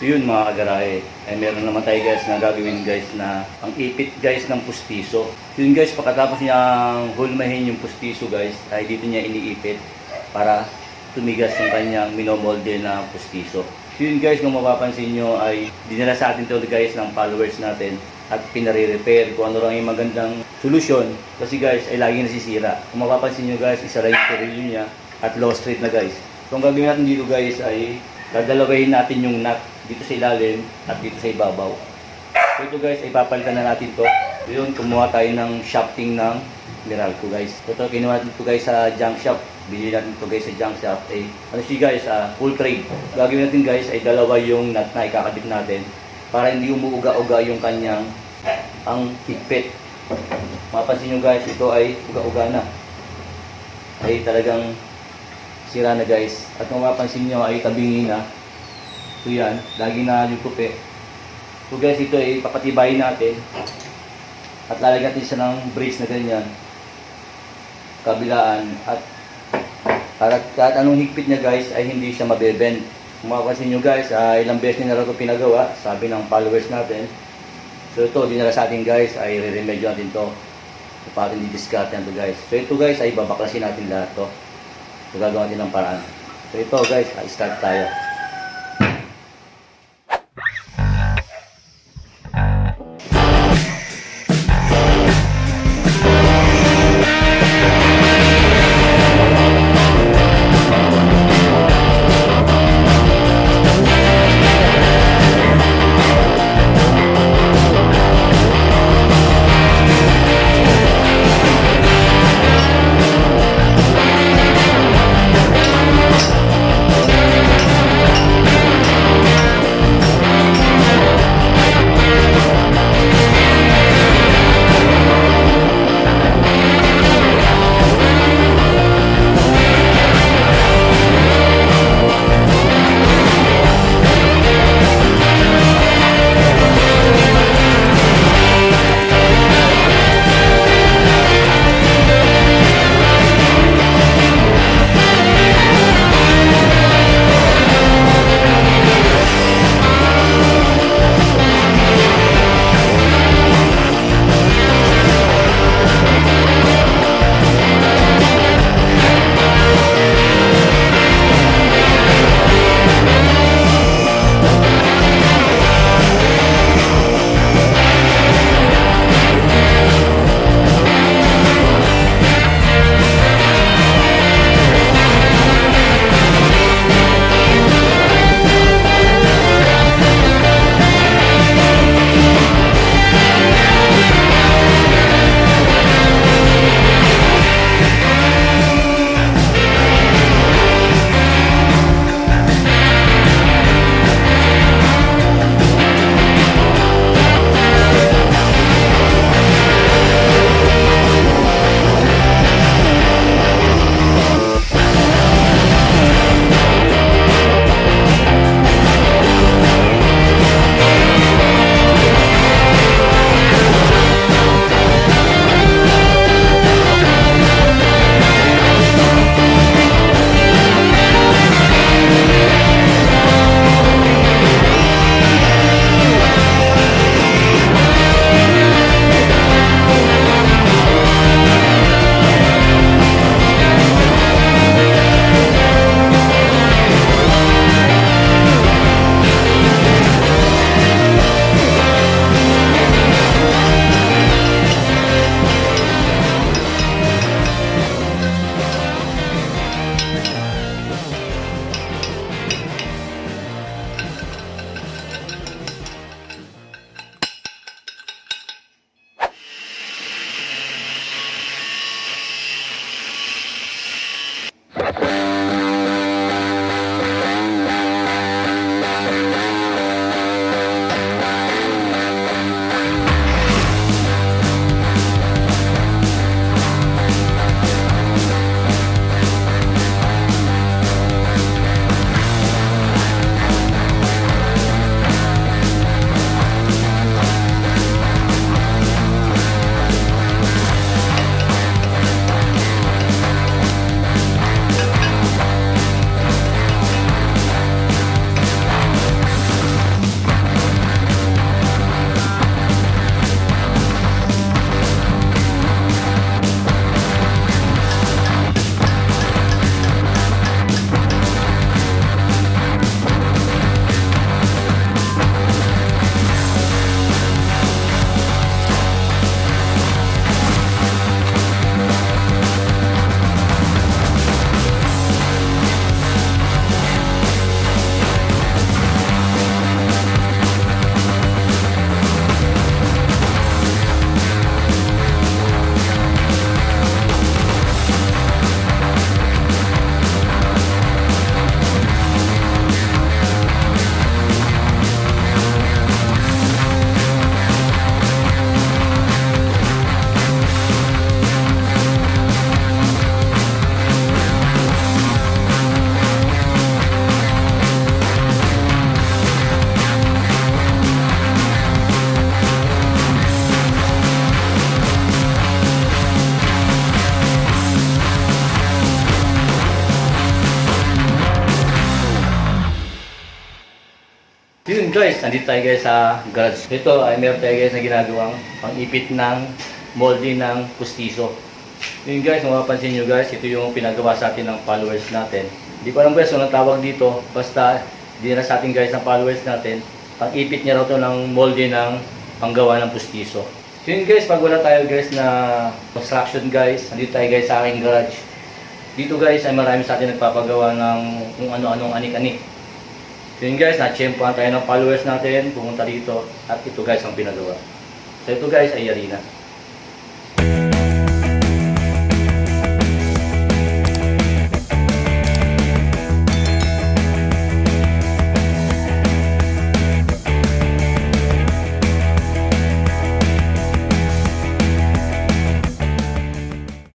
Yun mga kagarahe, ay meron naman tayo guys na gagawin guys na ang ipit guys ng pustiso. Yun guys, pagkatapos niyang hulmahin yung pustiso guys, ay dito niya iniipit para tumigas yung kanyang minomolde na pustiso. Yun guys, kung mapapansin nyo ay dinala sa atin to guys ng followers natin at pinare-repair kung ano lang yung magandang solusyon kasi guys ay laging nasisira. Kung mapapansin nyo guys, isa lang yung perilyo niya at low street na guys. So ang gagawin natin dito guys ay dadalawahin natin yung nut dito sa ilalim at dito sa ibabaw. So ito guys, ay papalitan na natin to. Yun, kumuha tayo ng shafting ng Meralco guys. Ito, kinuha natin ito guys sa junk shop. Bili natin ito guys sa junk shop. Ano siya guys, full trade. Gagawin natin guys ay dalawa yung nut na ikakabit natin para hindi umuuga-uga yung kanyang ang higpit. Mapansin nyo guys, ito ay uga-uga na. Ay talagang sira na guys. At kung mapansin nyo ay tabingi na. So yan, lagi na lukupi. So guys, ito ay papatibayin natin. At lalagyan natin siya ng brace na ganyan. Kabilaan. At para kahit anong higpit niya guys ay hindi siya mabebend. Kung mapapansin nyo guys, ilang beses na ito pinagawa. Sabi ng followers natin. So ito, dinala sa atin guys, ay re-remedyo natin to. So para hindi discard natin guys. So ito guys, ay babaklasin natin lahat to. So gagawin natin ng paraan. So ito guys, start tayo. Yun guys, nandito tayo guys sa garage. Ito ay meron tayo guys na ginagawang pang-ipit ng molding ng pustiso. Yun guys, mapapansin nyo guys, ito yung pinagawa sa atin ng followers natin. Hindi ko alam guys kung tawag dito, basta dinala sa atin guys ng followers natin. Pang-ipit niya raw to ng molding ng panggawa ng pustiso. So yun guys, pag wala tayo guys na construction guys, nandito tayo guys sa aking garage. Dito guys ay marami sa atin nagpapagawa ng kung ano-anong anik-anik. So yun guys, na-tsempohan tayo ng followers natin, pumunta dito at ito guys ang pinagawa. So ito guys ay yari na.